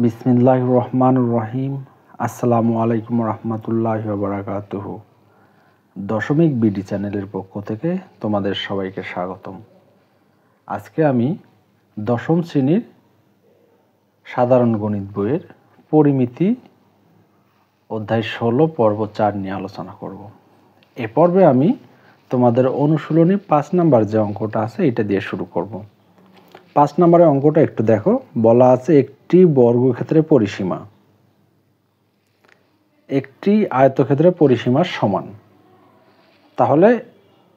বিসমিল্লাহির রহমানির রহিম। আসসালামু আলাইকুম রহমতুল্লাহি ওয়া বারাকাতুহু। দশমিক বিডি চ্যানেলের পক্ষ থেকে তোমাদের সবাইকে স্বাগতম। আজকে আমি দশম শ্রেণীর সাধারণ গণিত বইয়ের পরিমিতি অধ্যায় 16 পর্ব 4 নিয়ে আলোচনা করব। এ পর্বে আমি তোমাদের অনুশীলনী 5 নাম্বার যে অঙ্কটা আছে এটা দিয়ে শুরু করব। 5 নম্বরের অঙ্কটা একটু দেখো। বলা আছে একটি বর্গক্ষেত্রের পরিসীমা একটি আয়তক্ষেত্রের পরিসীমার সমান। তাহলে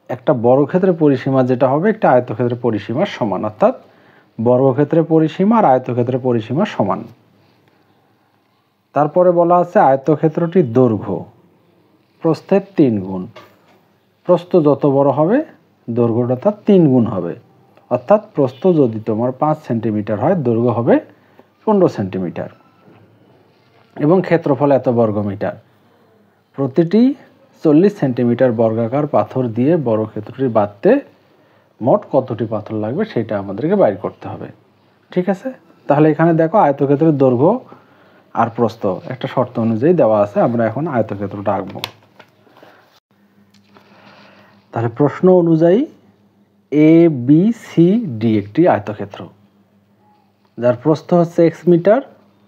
একটা বর্গক্ষেত্রের পরিসীমা যেটা হবে একটা আয়তক্ষেত্রের পরিসীমার সমান, অর্থাৎ বর্গক্ষেত্রের পরিসীমা আর আয়তক্ষেত্রের পরিসীমা সমান। তারপরে বলা আছে আয়তক্ষেত্রটির দৈর্ঘ্য প্রস্থের 3 গুণ। প্রস্থ যত বড় হবে দৈর্ঘ্যটা তার 3 গুণ হবে, অর্থাৎ প্রস্থ যদি তোমার 5 সেন্টিমিটার হয় দৈর্ঘ্য হবে 15 সেন্টিমিটার এবং ক্ষেত্রফল এত বর্গমিটার। প্রতিটি 40 সেন্টিমিটার বর্গাকার পাথর দিয়ে বর্গক্ষেত্রটি বাঁধতে মোট কতটি পাথর লাগবে সেটা আমাদেরকে বাইর করতে হবে। ঠিক আছে, তাহলে এখানে দেখো আয়তক্ষেত্রের দৈর্ঘ্য আর প্রস্থ একটা শর্ত অনুযায়ী দেওয়া আছে। আমরা এখন আয়তক্ষেত্রটা আঁকবো। তাহলে প্রশ্ন অনুযায়ী এ বি সি ডি একটি আয়তক্ষেত্র যার প্রস্থ হচ্ছে x মিটার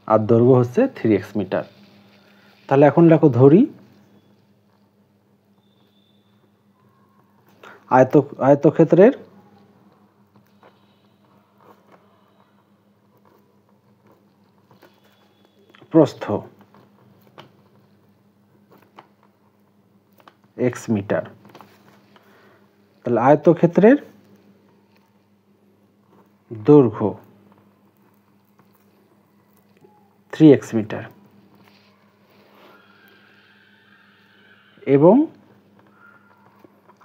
আর দৈর্ঘ্য হচ্ছে 3x মিটার। তাহলে এখন লেখো ধরি আয়তক্ষেত্রের প্রস্থ x মিটার। তাহলে আয়তক্ষেত্রের দৈর্ঘ্য 3x মিটার এবং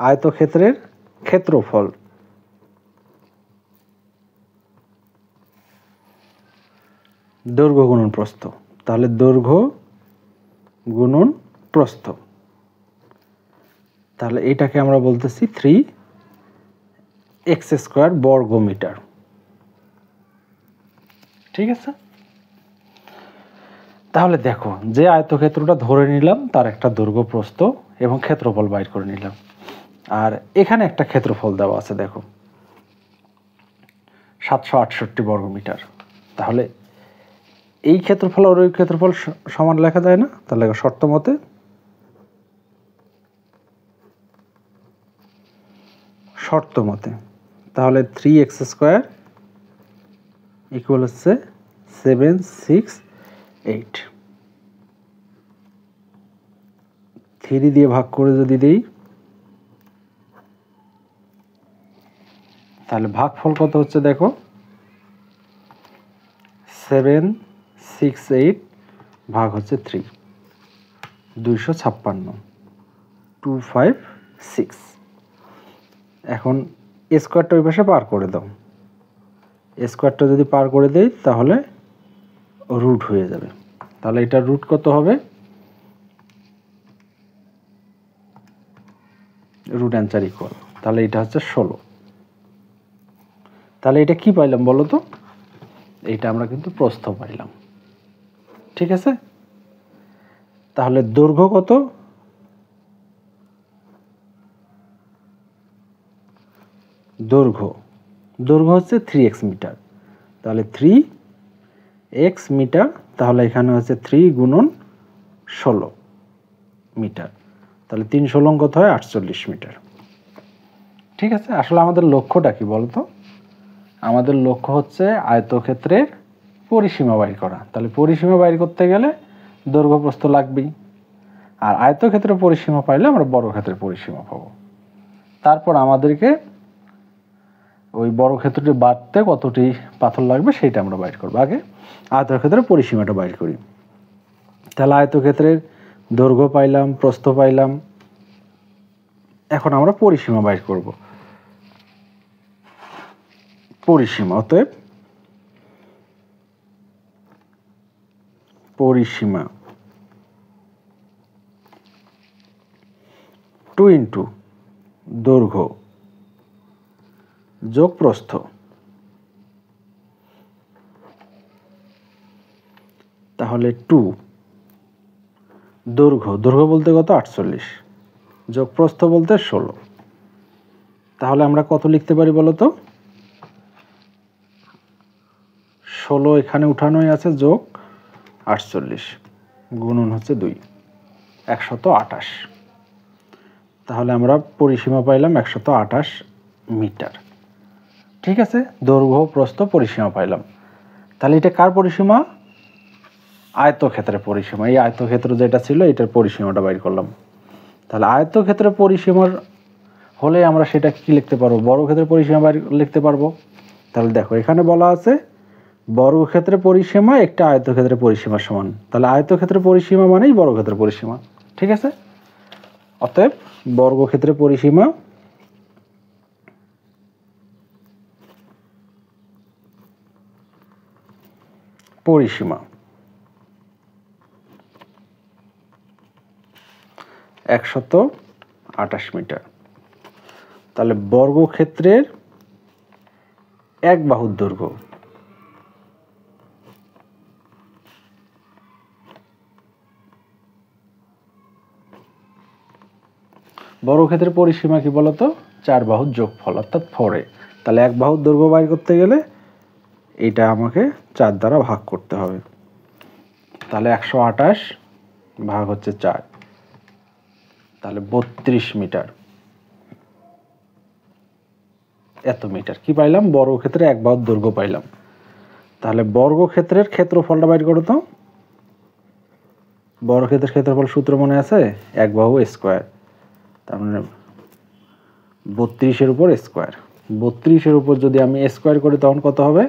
আয়তক্ষেত্রের ক্ষেত্রফল দৈর্ঘ্য গুণন প্রস্থ। তাহলে দৈর্ঘ্য গুণন প্রস্থ, তাহলে এটাকে আমরা বলতেছি 3x স্কয়ার বর্গ মিটার। ঠিক আছে, তাহলে দেখো যে আয়তক্ষেত্রটা ধরে নিলাম তার একটা দৈর্ঘ্য প্রস্থ এবং ক্ষেত্রফল বাইর করে নিলাম, আর এখানে একটা ক্ষেত্রফল দেওয়া আছে দেখো 768 বর্গ মিটার। তাহলে এই ক্ষেত্রফল আর ওই ক্ষেত্রফল সমান লেখা যায় না? তাহলে শর্ত মতে তাহলে 3x স্কয়ার ইকুয়াল হচ্ছে 768। 3 দিয়ে ভাগ করে যদি দেই তাহলে ভাগফল কত হচ্ছে দেখো 768 ভাগ হচ্ছে 3, 256, 256। এখন স্কোয়ারটা ওই পাশে পার করে দাও। স্কোয়ারটা যদি পার করে দেই তাহলে রুট হয়ে যাবে। তাহলে এটা রুট কত হবে? রুট অ্যান্সার ইকুয়াল, তাহলে এটা হচ্ছে 16। তাহলে এটা কি পাইলাম বলো তো? এইটা আমরা কিন্তু প্রস্থ পাইলাম। ঠিক আছে, তাহলে দৈর্ঘ্য কত? দৈর্ঘ্য হচ্ছে 3x মিটার। তাহলে 3x মিটার, তাহলে এখানে হচ্ছে 3 গুণন 16 মিটার। তাহলে 3 16 কত হয়? 48 মিটার। ঠিক আছে, আসলে আমাদের লক্ষ্যটা কি বলতো? আমাদের লক্ষ্য হচ্ছে আয়তক্ষেত্রের পরিসীমা বাইর করা। তাহলে পরিসীমা বাইর করতে গেলে দৈর্ঘ্য প্রস্থ লাগবেই, আর আয়তক্ষেত্রের পরিসীমা পাইলে আমরা বর্গক্ষেত্রের পরিসীমা পাবো। তারপর আমাদেরকে ওই বর্গক্ষেত্রটি বাঁধতে কতটি পাথর লাগবে সেটা আমরা বাইর করবো। আগে আয়তক্ষেত্রের পরিসীমাটা বাইর করি। তাহলে আয়তক্ষেত্রের দৈর্ঘ্য পাইলাম, প্রস্থ পাইলাম, এখন আমরা পরিসীমা বাইর করব। পরিসীমা, অতএব পরিসীমা 2 ইন্টু দৈর্ঘ্য যোগ প্রস্থ তাহলে 2 দৈর্ঘ্য বলতে কত 48 যোগ প্রস্থ বলতে 16। তাহলে আমরা কত লিখতে পারি বলো তো? 16 এখানে উঠানোই আছে যোগ 48 গুণন হচ্ছে 2 128। তাহলে আমরা পরিসীমা পাইলাম 128 মিটার। ঠিক আছে, দৈর্ঘ্য প্রস্থ পরিসীমা পাইলাম। তাহলে এটা কার পরিসীমা? আয়তক্ষেত্রের পরিসীমা। এই আয়তক্ষেত্র যেটা ছিল এটার পরিসীমাটা বাইর করলাম। তাহলে আয়তক্ষেত্রের পরিসীমার হলে আমরা সেটা কি লিখতে পারবো? বর্গক্ষেত্রের পরিসীমা বাইর লিখতে পারবো। তাহলে দেখো এখানে বলা আছে বর্গক্ষেত্রের পরিসীমা একটা আয়তক্ষেত্রের পরিসীমার সমান। তাহলে আয়তক্ষেত্রের পরিসীমা মানেই বর্গক্ষেত্রের পরিসীমা। ঠিক আছে, অতএব বর্গক্ষেত্রের পরিসীমা পরিসীমা 128 মিটার। তাহলে বর্গক্ষেত্রের এক বাহুর দৈর্ঘ্য বর্গক্ষেত্রের পরিসীমা কি বলতো? 4 বাহুর যোগফল অর্থাৎ 4a। তাহলে এক বাহুর দৈর্ঘ্য বাইর করতে গেলে এটা আমাকে 4 দ্বারা ভাগ করতে হবে। তাহলে 128 ভাগ হচ্ছে 4, তাহলে 32 মিটার। এত মিটার কি পাইলাম? বর্গক্ষেত্রে এক বাহুর দৈর্ঘ্য পাইলাম। তাহলে বর্গক্ষেত্রের ক্ষেত্রফলটা বাইর করো তো। বর্গক্ষেত্রের ক্ষেত্রফল সূত্র মনে আছে? এক বাহু স্কোয়ার, তার মানে 32-এর উপর স্কোয়ার। 32-এর উপর যদি আমি স্কোয়ার করি তখন কত হবে?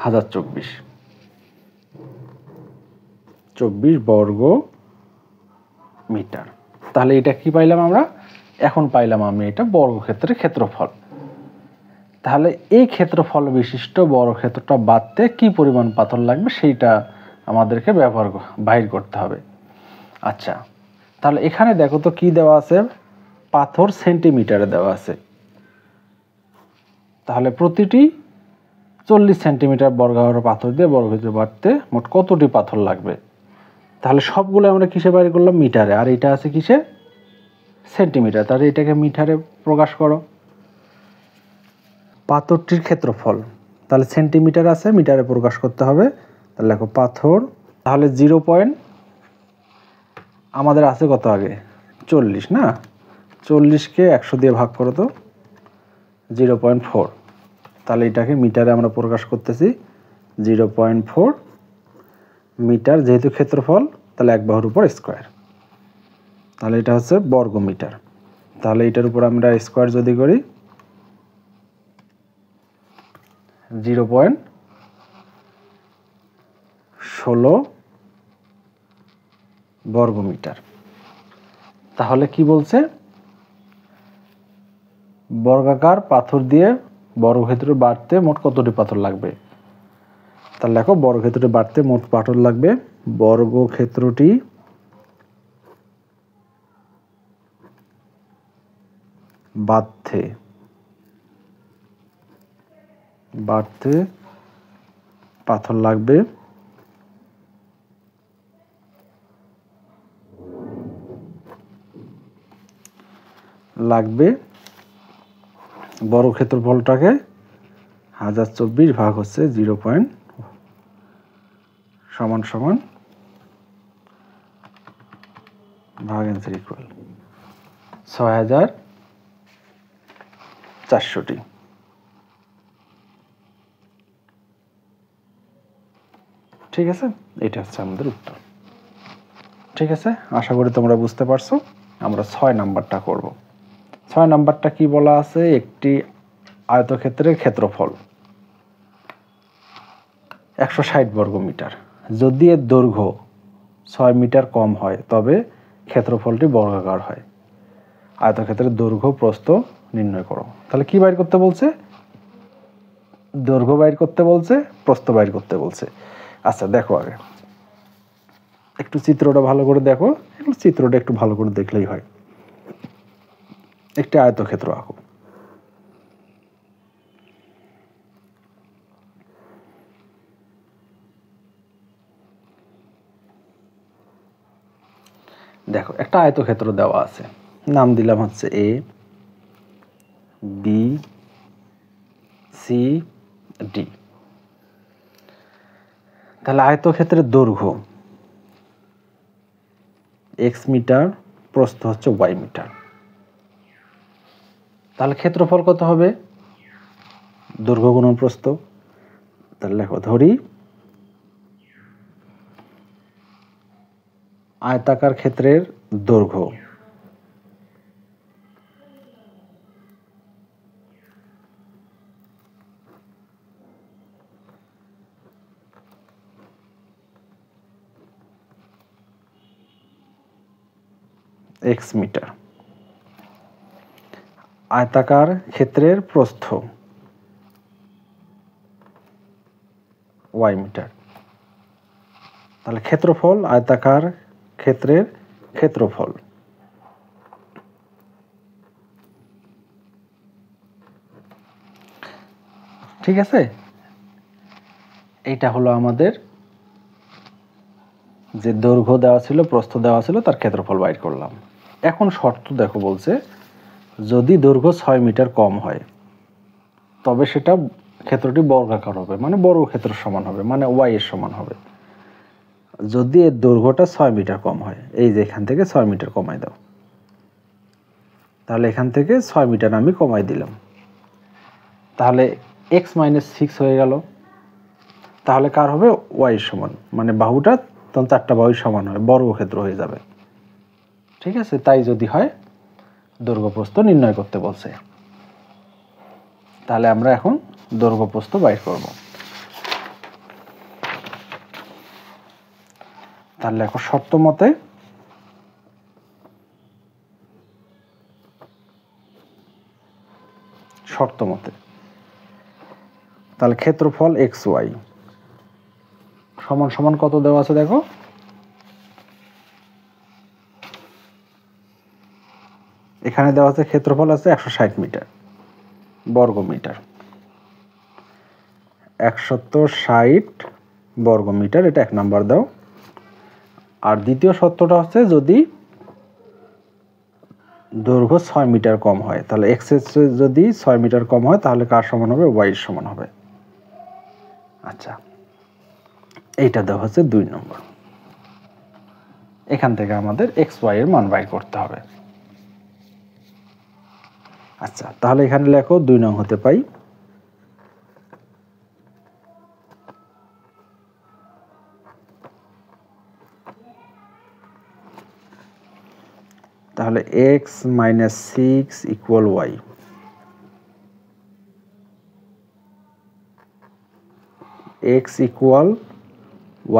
1024 বর্গ মিটার। তাহলে এটা কি পাইলাম আমরা? এখন পাইলাম আমি এটা বর্গক্ষেত্রের ক্ষেত্রফল। তাহলে এই ক্ষেত্রফল বিশিষ্ট বর্গক্ষেত্রটা বাঁধতে কি পরিমাণ পাথর লাগবে সেইটা আমাদেরকে বাইর করতে হবে। আচ্ছা, তাহলে এখানে দেখো তো কি দেওয়া আছে? পাথর সেন্টিমিটারে দেওয়া আছে। তাহলে প্রতিটি 40 সেন্টিমিটার বর্গাকার পাথর দিয়ে বর্গক্ষেত্র বাঁধতে মোট কতটি পাথর লাগবে? তাহলে সবগুলো আমরা কিসে বাইর করলাম? মিটারে। আর এটা আছে কিসে? সেন্টিমিটার। তাহলে এটাকে মিটারে প্রকাশ করো। পাথরটির ক্ষেত্রফল, তাহলে সেন্টিমিটার আছে, মিটারে প্রকাশ করতে হবে। তাহলে দেখো পাথর, তাহলে 0 পয়েন্ট আমাদের আছে কত আগে? 40 না? 40কে 100 দিয়ে ভাগ করো তো, 0.4। তাহলে এটাকে মিটারে আমরা প্রকাশ করতেছি 0.4 মিটার। যেহেতু ক্ষেত্রফল তাহলে এক বাহুর উপর স্কোয়ার, তাহলে এটা হচ্ছে বর্গ মিটার। তাহলে এটার উপর আমরা স্কোয়ার যদি করি 0.16 বর্গ মিটার। তাহলে কি বলছে? বর্গাকার পাথর দিয়ে বর্গক্ষেত্রে বাড়তে মোট কতটি পাথর লাগবে? তাহলে দেখো বর্গক্ষেত্রে বাড়তে মোট পাথর লাগবে, বর্গক্ষেত্রটি বাড়তে পাথর লাগবে বর্গক্ষেত্রফলটাকে 1024 ভাগ হচ্ছে 0 পয়েন্ট সমান ভাগ অ্যান্সার ইকুয়াল 6400টি। ঠিক আছে, এটা হচ্ছে আমাদের উত্তর। ঠিক আছে, আশা করি তোমরা বুঝতে পারছো। আমরা 6 নাম্বারটা করব। 6 নাম্বারটা কি বলা আছে? একটি আয়তক্ষেত্রের ক্ষেত্রফল 160 বর্গ মিটার। যদি এর দৈর্ঘ্য 6 মিটার কম হয় তবে ক্ষেত্রফলটি বর্গাকার হয়। আয়তক্ষেত্রের দৈর্ঘ্য প্রস্থ নির্ণয় করো। তাহলে কি বাইর করতে বলছে? দৈর্ঘ্য বাইর করতে বলছে, প্রস্থ বাইর করতে বলছে। আচ্ছা দেখো, আগে একটু চিত্রটা ভালো করে দেখো। চিত্রটা একটু ভালো করে দেখলেই হয়। একটি আয়তক্ষেত্র আঁকো। দেখো একটা আয়তক্ষেত্র দেওয়া আছে, নাম দিলাম হচ্ছে এ বি সি ডি। তাহলে আয়তক্ষেত্রের দৈর্ঘ্য এক্স মিটার, প্রস্থ হচ্ছে ওয়াই মিটার। তাহলে ক্ষেত্রফল কত হবে? দৈর্ঘ্য গুণন প্রস্থ। তাহলে লেখো, ধরি আয়তাকার ক্ষেত্রের দৈর্ঘ্য এক্স মিটার, আয়তাকার ক্ষেত্রের প্রস্থ ওয়াই মিটার। তাহলে ক্ষেত্রফল আয়তাকার ক্ষেত্রের ক্ষেত্রফল। ঠিক আছে, এইটা হলো আমাদের যে দৈর্ঘ্য দেওয়া ছিল, প্রস্থ দেওয়া ছিল, তার ক্ষেত্রফল বাইর করলাম। এখন শর্ত দেখো, বলছে যদি দৈর্ঘ্য 6 মিটার কম হয় তবে সেটা ক্ষেত্রটি বর্গাকার হবে, মানে বর্গক্ষেত্র সমান হবে, মানে ওয়াই এর সমান হবে। যদি এর দৈর্ঘ্যটা 6 মিটার কম হয়, এই যে এখান থেকে 6 মিটার কমাই দাও, তাহলে এখান থেকে 6 মিটার আমি কমাই দিলাম, তাহলে x - 6 হয়ে গেল। তাহলে কার হবে? ওয়াই সমান, মানে বাহুটা তখন 4টা বাহুই সমান হয়, বর্গক্ষেত্র হয়ে যাবে। ঠিক আছে, তাই যদি হয় দৈর্ঘ্য প্রস্থ নির্ণয় করতে বলছে। তাহলে আমরা এখন দৈর্ঘ্য প্রস্থ বাইর করব। তাহলে এখন শর্ত মতে তাহলে ক্ষেত্রফল এক্স ওয়াই সমান সমান কত দেওয়া আছে দেখো, এখানে দেওয়া আছে ক্ষেত্রফল আছে 160 মিটার বর্গ মিটার, 160 বর্গ মিটার, এটা 1 নাম্বার দাও। আর দ্বিতীয় শর্তটা হচ্ছে যদি দৈর্ঘ্য 6 মিটার কম হয়, তাহলে এক্স এর যদি 6 মিটার কম হয় তাহলে কার সমান হবে? ওয়াই এর সমান হবে। আচ্ছা, এইটা দেওয়া হচ্ছে 2 নম্বর। এখান থেকে আমাদের এক্স ওয়াই এর মান বাইর করতে হবে। আচ্ছা, তাহলে এখানে লেখো 2 নং হতে পাই তাহলে x - 6 equal y, x equal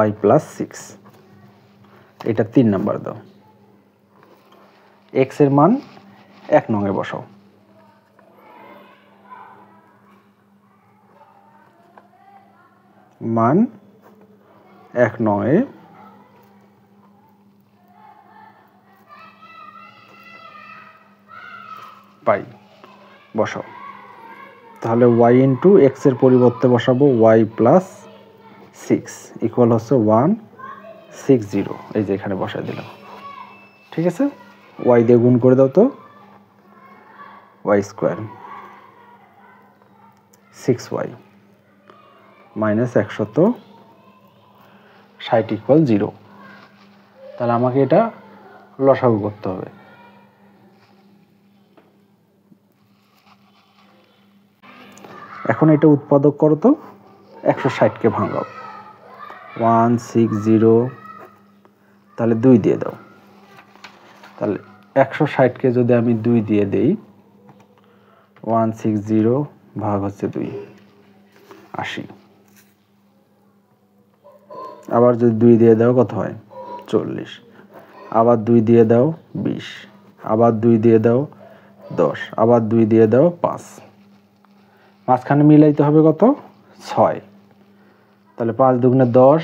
y plus 6, এটা 3 নাম্বার দাও। x এর মান 1 নং এ বসাও, মান 1 নং এ পাই, বসাও। তাহলে y ইন্টু x এর পরিবর্তে বসাবো y প্লাস 6 ইকুয়াল হচ্ছে 160, এই যে এখানে বসাই দিলাম। ঠিক আছে, y দিয়ে গুণ করে দাও তো, y square 6y minus 160 equal 0। তাহলে আমাকে এটা লসাগু করতে হবে। এখন এটা উৎপাদক করো তো, 160কে ভাঙাও, 160, তাহলে 2 দিয়ে দাও। তাহলে 160কে যদি আমি 2 দিয়ে দেই, 160 ভাগ হচ্ছে 2, 80। আবার যদি 2 দিয়ে দাও কত হয়? 40। আবার 2 দিয়ে দাও 20, আবার 2 দিয়ে দাও 10, আবার 2 দিয়ে দাও 5, মাঝখানে মিলাইতে হবে কত? 6। তাহলে 5 দুগুণে 10,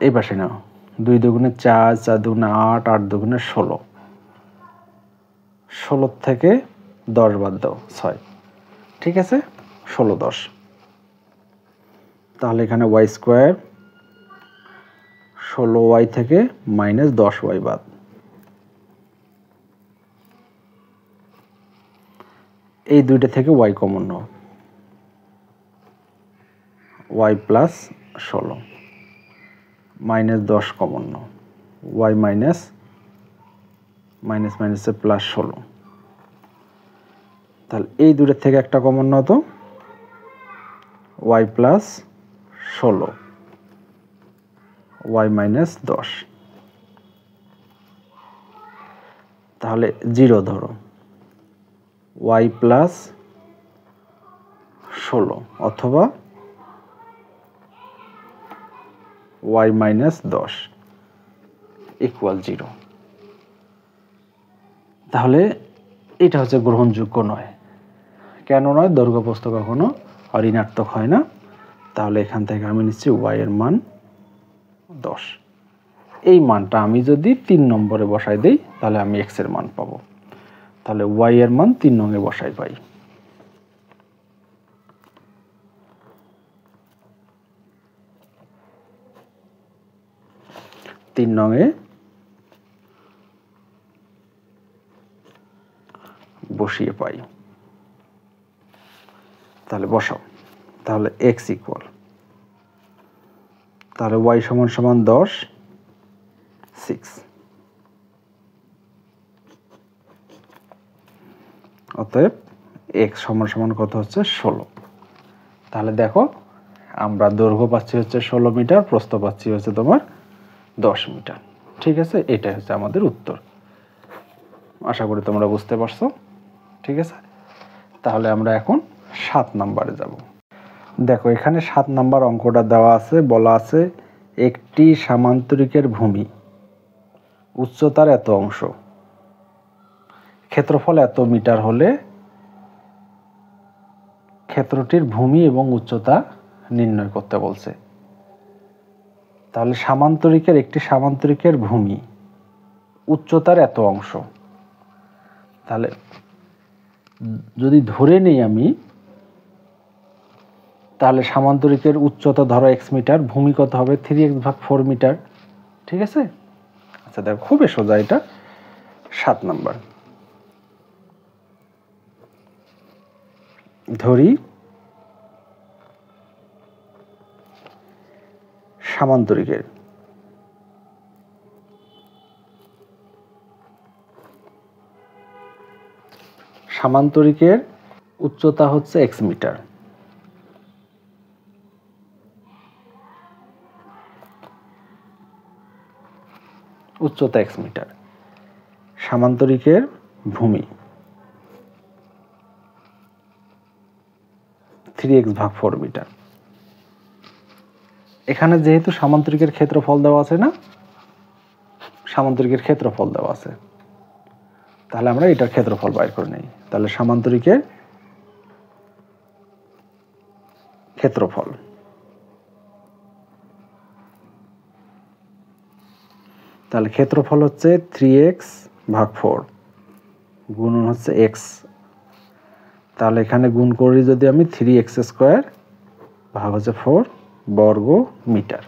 এই পাশে নাও, 2 দুগুণে 4, 4 দুগুণে 8, 8 দুগুণে 16, 16 থেকে 10 বাদ দাও 6। ঠিক আছে, 16 10। তাহলে এখানে y স্কোয়ার 16y থেকে -10y বাদ। এই দুইটা থেকে y কমন নাও, y প্লাস 16 -10 কমন নাও, y মাইনাস মাইনাসে প্লাস 16। তাহলে এই দুইটা থেকে একটা কমন নাও তো, y প্লাস 16 y মাইনাস 10। তাহলে 0 ধরো, y প্লাস 16 অথবা y মাইনাস 10 ইকুয়াল 0। তাহলে এটা হচ্ছে গ্রহণযোগ্য নয়। কেন নয়? দৈর্ঘ্য প্রস্থ কখনো ঋণাত্মক হয় না। তাহলে এখান থেকে আমি নিচ্ছি y এর মান 10। এই মানটা আমি যদি 3 নম্বরে বসাই দেই তাহলে আমি x এর মান পাবো। তাহলে y এর মান 3 নং এ বসাই পাই। তিন নং এ বসিয়ে পাই। তাহলে বসাও। তাহলে x ইকুয়াল, তাহলে y সমান সমান 10 6, অতএব x সমান সমান কত হচ্ছে 16। তাহলে দেখো আমরা দৈর্ঘ্য পাচ্ছি হচ্ছে 16 মিটার, প্রস্থ পাচ্ছি হচ্ছে তোমার 10 মিটার। ঠিক আছে, এটাই হচ্ছে আমাদের উত্তর। আশা করি তোমরা বুঝতে পারছো। ঠিক আছে, তাহলে আমরা এখন 7 নম্বরে যাব। দেখো এখানে 7 নম্বর অঙ্কটা দেওয়া আছে, বলা আছে একটি সামান্তরিকের ভূমি উচ্চতার এত অংশ, ক্ষেত্রফল এত মিটার হলে ক্ষেত্রটির ভূমি এবং উচ্চতা নির্ণয় করতে বলছে। তাহলে একটি সামান্তরিকের ভূমি উচ্চতার এত অংশ, তাহলে যদি ধরে নেই আমি, তাহলে সামান্তরিকের উচ্চতা ধরো x মিটার, ভূমি কত হবে 3x ভাগ 4 মিটার। ঠিক আছে, আচ্ছা দেখো খুবই সোজা এটা। 7 নম্বর ধরি সামান্তরিকের উচ্চতা হচ্ছে x মিটার, উচ্চতা x মিটার, সামান্তরিকের ভূমি 3x ভাগ 4 মিটার। এখানে যেহেতু সামান্তরিকের ক্ষেত্রফল দেওয়া আছে না, সামান্তরিকের ক্ষেত্রফল দেওয়া আছে, তাহলে আমরা এটার ক্ষেত্রফল বাইর করে নেই। তাহলে সামান্তরিকের ক্ষেত্রফল, তাহলে ক্ষেত্রফল হচ্ছে 3x ভাগ 4 গুণন হচ্ছে x। তাহলে এখানে গুণ করি যদি আমি 3x স্কয়ার ভাগ হচ্ছে 4 বর্গ মিটার।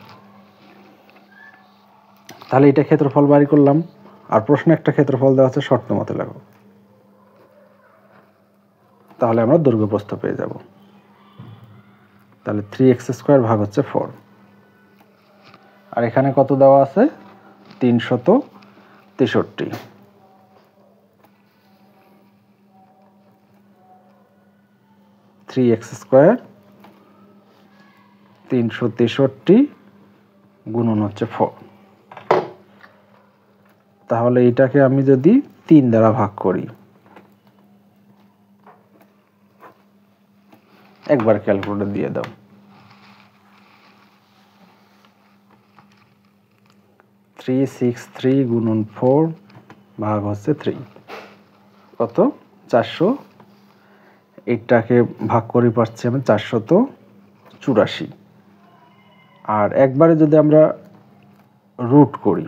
তাহলে এটা ক্ষেত্রফল বাড়ি করলাম। আর প্রশ্নে একটা ক্ষেত্রফল দেওয়া আছে, শর্ত মতে লাগো, তাহলে আমরা দৈর্ঘ্য প্রস্থ পেয়ে যাব। তাহলে 3x স্কয়ার ভাগ হচ্ছে 4, আর এখানে কত দেওয়া আছে 363। 3x স্কয়ার 363 গুণন হচ্ছে 4। তাহলে এটাকে আমি যদি 3 দ্বারা ভাগ করি, একবার ক্যালকুলেটর দিয়ে দাও, 363 গুণন 4 ভাগ হচ্ছে 3, কত 400। এইটাকে ভাগ করে পাচ্ছি আমি 484। আর একবারে যদি আমরা রুট করি,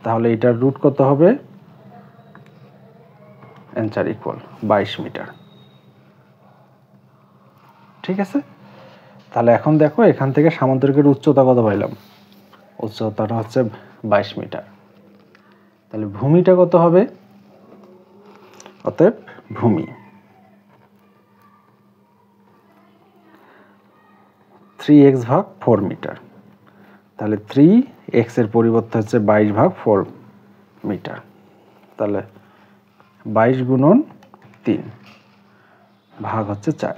তাহলে এটার রুট কত হবে, অ্যান্সার ইকুয়াল 22 মিটার। ঠিক আছে, তাহলে এখন দেখো এখান থেকে সামান্তরিকের উচ্চতা কত পাইলাম, উচ্চতাটা হচ্ছে 22 মিটার। তাহলে ভূমিটা কত হবে, অতএব ভূমি 3x ভাগ 4 মিটার। তাহলে 3x এর পরিবর্তে হচ্ছে 22 ভাগ 4 মিটার। তাহলে 22 গুণন 3 ভাগ হচ্ছে 4,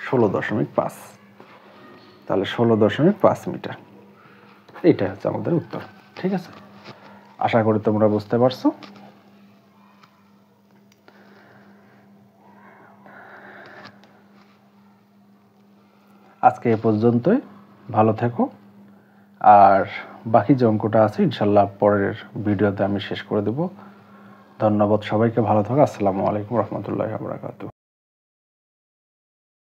16.5। তাহলে 16.5 মিটার, এইটাই হচ্ছে আমাদের উত্তর। ঠিক আছে, আশা করি তোমরা বুঝতে পারছো। আজকে এ পর্যন্তই, ভালো থেকো। আর বাকি যে অঙ্কটা আছে ইনশাল্লাহ পরের ভিডিওতে আমি শেষ করে দেব। ধন্যবাদ সবাইকে, ভালো থাকো। আসসালামু আলাইকুম রহমতুল্লাহি ওয়া বারাকাতুহু।